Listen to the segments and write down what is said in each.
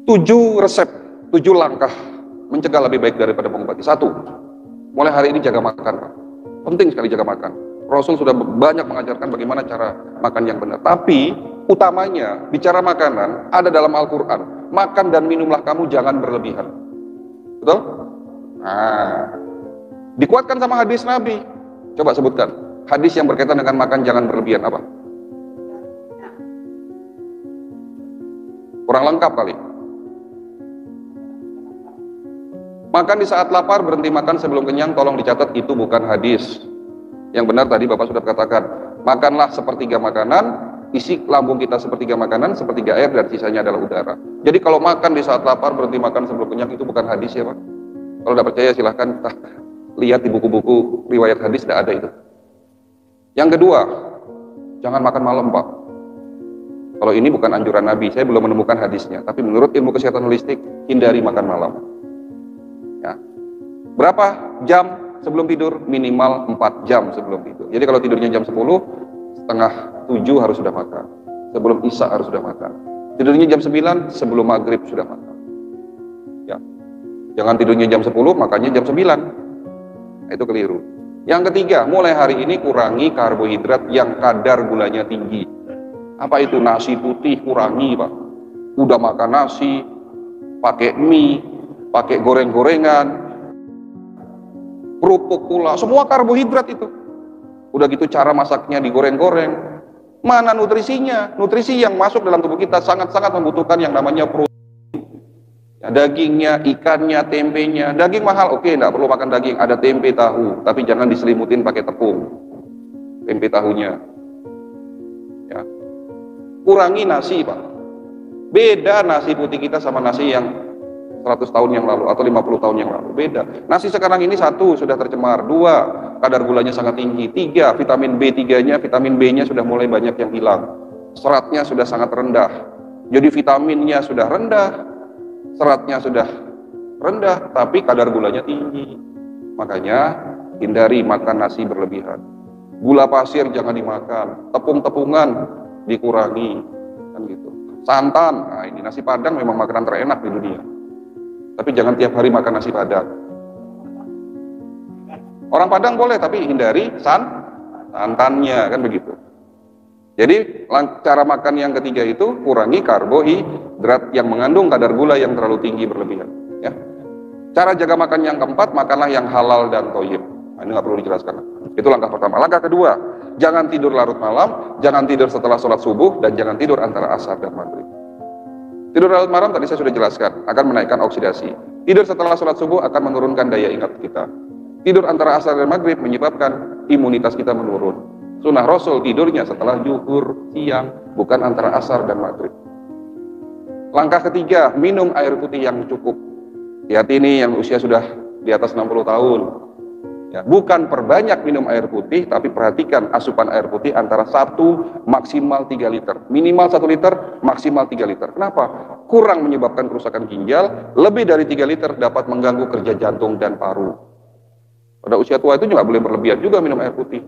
7 resep, 7 langkah mencegah lebih baik daripada mengobati. 1, mulai hari ini jaga makan, Pak. Penting sekali jaga makan. Rasul sudah banyak mengajarkan bagaimana cara makan yang benar. Tapi utamanya bicara makanan ada dalam Al-Quran. Makan dan minumlah kamu jangan berlebihan. Betul? Nah, dikuatkan sama hadis Nabi. Coba sebutkan hadis yang berkaitan dengan makan jangan berlebihan apa? Kurang lengkap kali. Makan di saat lapar, berhenti makan sebelum kenyang, tolong dicatat, itu bukan hadis. Yang benar tadi Bapak sudah katakan, makanlah sepertiga makanan, isi lambung kita sepertiga makanan, sepertiga air, dan sisanya adalah udara. Jadi kalau makan di saat lapar, berhenti makan sebelum kenyang, itu bukan hadis ya Pak. Kalau tidak percaya silahkan lihat di buku-buku riwayat hadis, tidak ada itu. Yang kedua, jangan makan malam Pak. Kalau ini bukan anjuran Nabi, saya belum menemukan hadisnya, tapi menurut ilmu kesehatan holistik, hindari makan malam. Ya. Berapa jam sebelum tidur? Minimal 4 jam sebelum tidur. Jadi kalau tidurnya jam 10, setengah 7 harus sudah makan. Sebelum Isya harus sudah makan. Tidurnya jam 9, sebelum maghrib sudah makan. Ya. Jangan tidurnya jam 10, makannya jam 9. Nah, itu keliru. Yang ketiga, mulai hari ini kurangi karbohidrat yang kadar gulanya tinggi. Apa itu? Nasi putih kurangi Pak. Udah makan nasi, pakai mie, pakai goreng-gorengan, kerupuk pula, semua karbohidrat itu. Udah gitu cara masaknya digoreng-goreng. Mana nutrisinya? Nutrisi yang masuk dalam tubuh kita sangat-sangat membutuhkan yang namanya protein. Ya, dagingnya, ikannya, tempenya. Daging mahal, oke, enggak perlu makan daging. Ada tempe tahu, tapi jangan diselimutin pakai tepung. Tempe tahunya. Ya. Kurangi nasi Pak. Beda nasi putih kita sama nasi yang 100 tahun yang lalu atau 50 tahun yang lalu, beda. Nasi sekarang ini 1, sudah tercemar. 2, kadar gulanya sangat tinggi. 3, vitamin B3-nya, vitamin B-nya sudah mulai banyak yang hilang. Seratnya sudah sangat rendah. Jadi vitaminnya sudah rendah, seratnya sudah rendah, tapi kadar gulanya tinggi. Makanya hindari makan nasi berlebihan. Gula pasir jangan dimakan, tepung-tepungan dikurangi, kan gitu. Santan, nah ini nasi Padang memang makanan terenak di dunia. Tapi jangan tiap hari makan nasi Padang. Orang Padang boleh, tapi hindari santannya, kan begitu. Jadi cara makan yang ketiga itu kurangi karbohidrat yang mengandung kadar gula yang terlalu tinggi berlebihan. Ya. Cara jaga makan yang keempat, makanlah yang halal dan thayyib. Nah, ini nggak perlu dijelaskan. Itu langkah pertama. Langkah kedua, jangan tidur larut malam, jangan tidur setelah sholat subuh, dan jangan tidur antara asar dan maghrib. Tidur larut malam tadi saya sudah jelaskan, akan menaikkan oksidasi. Tidur setelah sholat subuh akan menurunkan daya ingat kita. Tidur antara asar dan maghrib menyebabkan imunitas kita menurun. Sunnah Rasul tidurnya setelah zuhur siang, bukan antara asar dan maghrib. Langkah ketiga, minum air putih yang cukup. Hati ini yang usia sudah di atas 60 tahun. Ya, bukan perbanyak minum air putih, tapi perhatikan asupan air putih antara 1 maksimal 3 liter. Minimal 1 liter, maksimal 3 liter. Kenapa? Kurang menyebabkan kerusakan ginjal, lebih dari 3 liter dapat mengganggu kerja jantung dan paru. Pada usia tua itu juga boleh berlebihan juga minum air putih.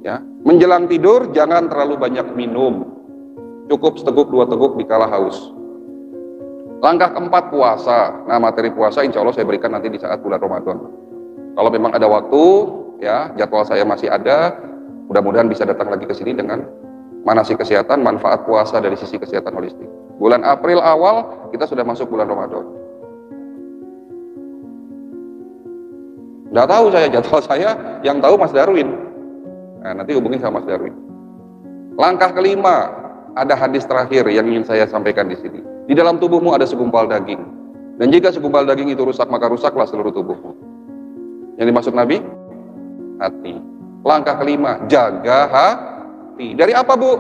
Ya, menjelang tidur jangan terlalu banyak minum. Cukup seteguk 2 teguk dikala haus. Langkah keempat, puasa. Nah, materi puasa insya Allah saya berikan nanti di saat bulan Ramadan. Kalau memang ada waktu, ya jadwal saya masih ada, mudah-mudahan bisa datang lagi ke sini dengan manasik kesehatan, manfaat puasa dari sisi kesehatan holistik. Bulan April awal kita sudah masuk bulan Ramadan. Nggak tahu saya jadwal saya, yang tahu Mas Darwin. Nah, nanti hubungi sama Mas Darwin. Langkah kelima, ada hadis terakhir yang ingin saya sampaikan di sini. Di dalam tubuhmu ada segumpal daging, dan jika segumpal daging itu rusak, maka rusaklah seluruh tubuhmu. Yang dimaksud Nabi, hati. Langkah kelima, jaga hati. Dari apa Bu?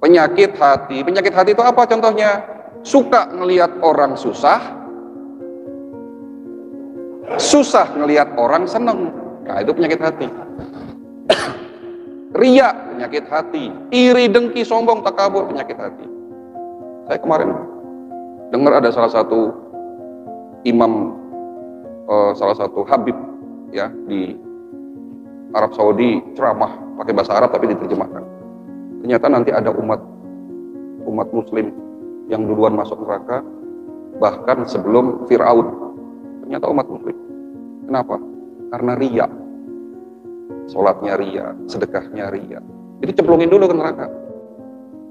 Penyakit hati. Penyakit hati itu apa contohnya? Suka ngelihat orang susah, susah ngelihat orang senang. Nah, itu penyakit hati. Riya, penyakit hati. Iri, dengki, sombong, takabur, penyakit hati. Saya kemarin dengar ada salah satu imam, salah satu habib ya di Arab Saudi ceramah pakai bahasa Arab tapi diterjemahkan. Ternyata nanti ada umat muslim yang duluan masuk neraka, bahkan sebelum Fir'aun. Ternyata umat muslim. Kenapa? Karena riya. Sholatnya riya, sedekahnya riya. Jadi cemplungin dulu ke neraka.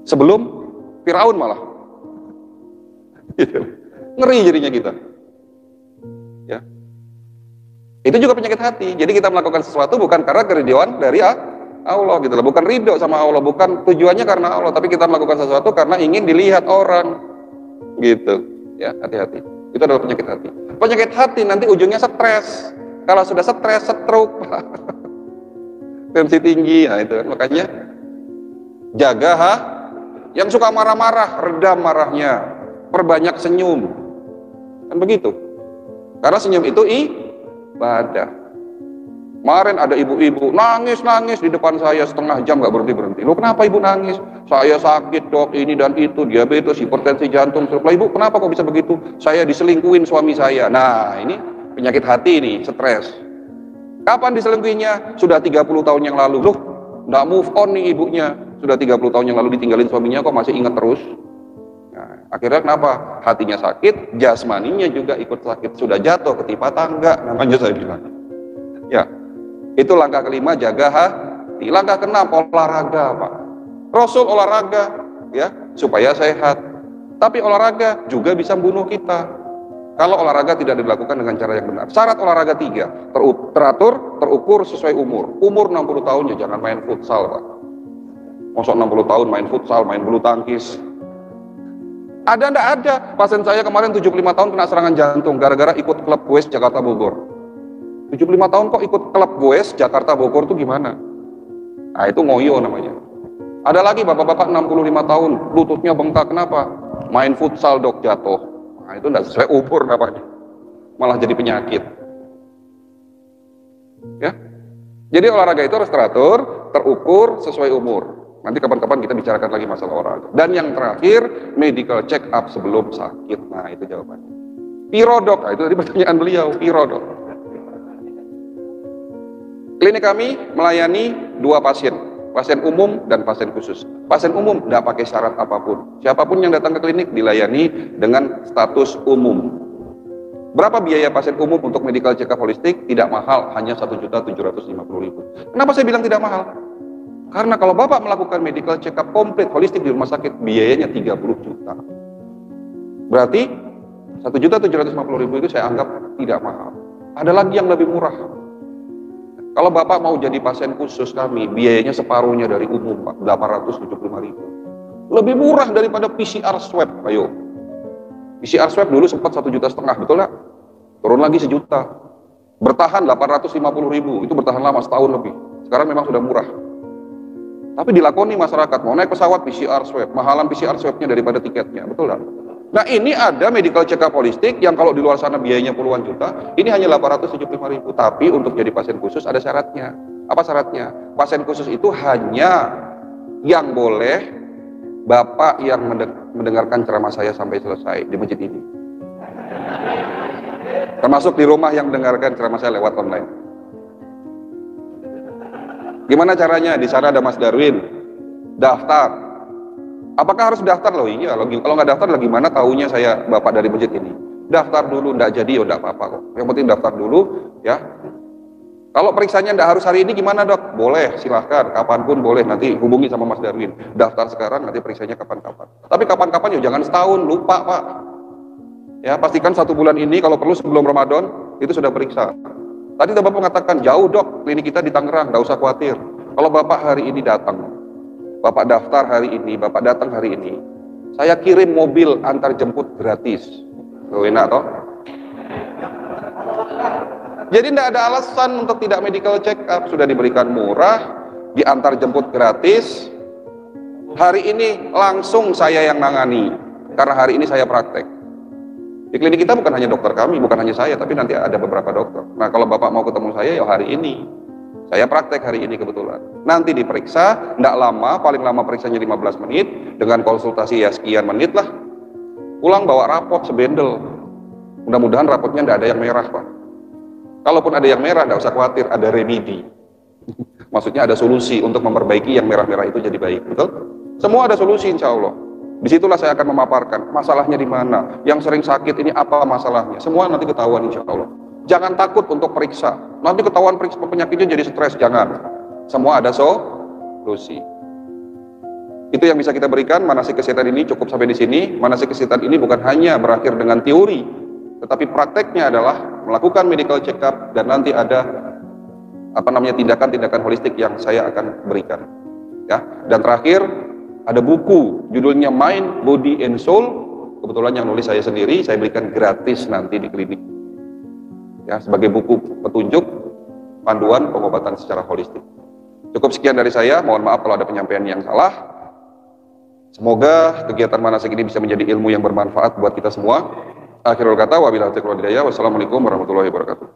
Sebelum Fir'aun malah. Gitu. Ngeri jadinya kita. Ya. Itu juga penyakit hati. Jadi kita melakukan sesuatu bukan karena keridhaan dari Allah gitu loh. Bukan ridho sama Allah, bukan tujuannya karena Allah, tapi kita melakukan sesuatu karena ingin dilihat orang. Gitu. Ya, hati-hati. Itu adalah penyakit hati. Penyakit hati nanti ujungnya stres. Kalau sudah stres, stroke. Tensi tinggi. Nah, itu kan makanya jaga yang suka marah-marah, redam marahnya. Perbanyak senyum. Kan begitu. Karena senyum itu ibadah. Kemarin ada ibu-ibu nangis-nangis di depan saya setengah jam gak berhenti-berhenti. Loh, kenapa ibu nangis? Saya sakit dok, ini dan itu, diabetes, hipertensi jantung, stroke. Lah ibu kenapa kok bisa begitu? Saya diselingkuhin suami saya. Nah ini penyakit hati nih, stres. Kapan diselingkuhinya? Sudah 30 tahun yang lalu. Loh, gak move on nih ibunya. Sudah 30 tahun yang lalu ditinggalin suaminya kok masih ingat terus. Nah, akhirnya kenapa? Hatinya sakit, jasmaninya juga ikut sakit. Sudah jatuh ketimpa tangga, namanya saya bilang. Ya, itu langkah kelima, jaga hati. Langkah keenam, olahraga Pak. Rasul olahraga ya supaya sehat. Tapi olahraga juga bisa membunuh kita kalau olahraga tidak dilakukan dengan cara yang benar. Syarat olahraga 3, teratur, terukur, sesuai umur. Umur 60 tahun ya jangan main futsal Pak. Masuk 60 tahun main futsal, main bulu tangkis. Ada enggak ada? Pasien saya kemarin 75 tahun kena serangan jantung gara-gara ikut klub goes Jakarta Bogor. 75 tahun kok ikut klub goes Jakarta Bogor tuh gimana? Nah itu ngoyo namanya. Ada lagi bapak-bapak 65 tahun lututnya bengkak, kenapa? Main futsal dok, jatuh. Nah itu enggak sesuai umur namanya. Malah jadi penyakit. Ya. Jadi olahraga itu harus teratur, terukur, sesuai umur. Nanti kapan-kapan kita bicarakan lagi masalah olahraga. Dan yang terakhir, medical check up sebelum sakit. Nah itu jawabannya. Piro dok? Nah, itu tadi pertanyaan beliau, piro dok? Klinik kami melayani 2 pasien, pasien umum dan pasien khusus. Pasien umum tidak pakai syarat apapun. Siapapun yang datang ke klinik dilayani dengan status umum. Berapa biaya pasien umum untuk medical check up holistik? Tidak mahal, hanya 1.750.000. Kenapa saya bilang tidak mahal? Karena kalau Bapak melakukan medical check up komplit holistik di rumah sakit, biayanya 30 juta. Berarti 1.750.000 itu saya anggap tidak mahal. Ada lagi yang lebih murah. Kalau Bapak mau jadi pasien khusus kami, biayanya separuhnya dari umum, Pak, 875.000. Lebih murah daripada PCR swab. Ayo. PCR swab dulu sempat 1,5 juta, betul nggak? Turun lagi 1 juta. Bertahan 850.000, itu bertahan lama setahun lebih. Sekarang memang sudah murah. Tapi dilakoni masyarakat, mau naik pesawat PCR swab, mahalan PCR swabnya daripada tiketnya, betul nggak? Nah ini ada medical check up holistik yang kalau di luar sana biayanya puluhan juta, ini hanya 875.000. Tapi untuk jadi pasien khusus ada syaratnya. Apa syaratnya? Pasien khusus itu hanya yang boleh Bapak yang mendengarkan ceramah saya sampai selesai di masjid ini. Termasuk di rumah yang mendengarkan ceramah saya lewat online. Gimana caranya? Di sana ada Mas Darwin. Daftar. Apakah harus daftar? Loh iya, kalau nggak daftar lagi gimana taunya saya Bapak dari masjid ini? Daftar dulu, nggak jadi ya nggak apa-apa kok. Yang penting daftar dulu ya. Kalau periksanya nggak harus hari ini gimana dok? Boleh, silahkan, kapanpun boleh. Nanti hubungi sama Mas Darwin. Daftar sekarang, nanti periksanya kapan-kapan. Tapi kapan-kapan ya jangan setahun, lupa Pak. Ya pastikan 1 bulan ini kalau perlu sebelum Ramadan itu sudah periksa. Tadi Bapak mengatakan jauh dok, klinik kita di Tangerang, nggak usah khawatir. Kalau Bapak hari ini datang, Bapak daftar hari ini, Bapak datang hari ini, saya kirim mobil antar jemput gratis. Loh, enak toh? Jadi tidak ada alasan untuk tidak medical check up, sudah diberikan murah, diantar jemput gratis. Hari ini langsung saya yang nangani, karena hari ini saya praktek. Di klinik kita bukan hanya dokter kami, bukan hanya saya, tapi nanti ada beberapa dokter. Nah kalau Bapak mau ketemu saya ya hari ini. Saya praktek hari ini kebetulan. Nanti diperiksa, tidak lama, paling lama periksanya 15 menit, dengan konsultasi ya sekian menit lah. Pulang bawa rapot sebendel. Mudah-mudahan rapotnya tidak ada yang merah Pak. Kalaupun ada yang merah, tidak usah khawatir, ada remedi. Maksudnya ada solusi untuk memperbaiki yang merah-merah itu jadi baik, betul? Semua ada solusi insya Allah. Disitulah saya akan memaparkan masalahnya di mana, yang sering sakit ini apa masalahnya, semua nanti ketahuan insya Allah. Jangan takut untuk periksa, nanti ketahuan periksa penyakitnya jadi stres, jangan. Semua ada solusi. Itu yang bisa kita berikan. Manasik kesehatan ini cukup sampai di sini. Manasik kesehatan ini bukan hanya berakhir dengan teori, tetapi prakteknya adalah melakukan medical check up, dan nanti ada tindakan-tindakan holistik yang saya akan berikan. Ya, dan terakhir ada buku judulnya Mind, Body and Soul. Kebetulan yang nulis saya sendiri, saya berikan gratis nanti di klinik. Ya, sebagai buku petunjuk panduan pengobatan secara holistik. Cukup sekian dari saya. Mohon maaf kalau ada penyampaian yang salah. Semoga kegiatan manasik ini bisa menjadi ilmu yang bermanfaat buat kita semua. Akhirul kata, wabillahi taufiq wal hidayah. Wassalamualaikum warahmatullahi wabarakatuh.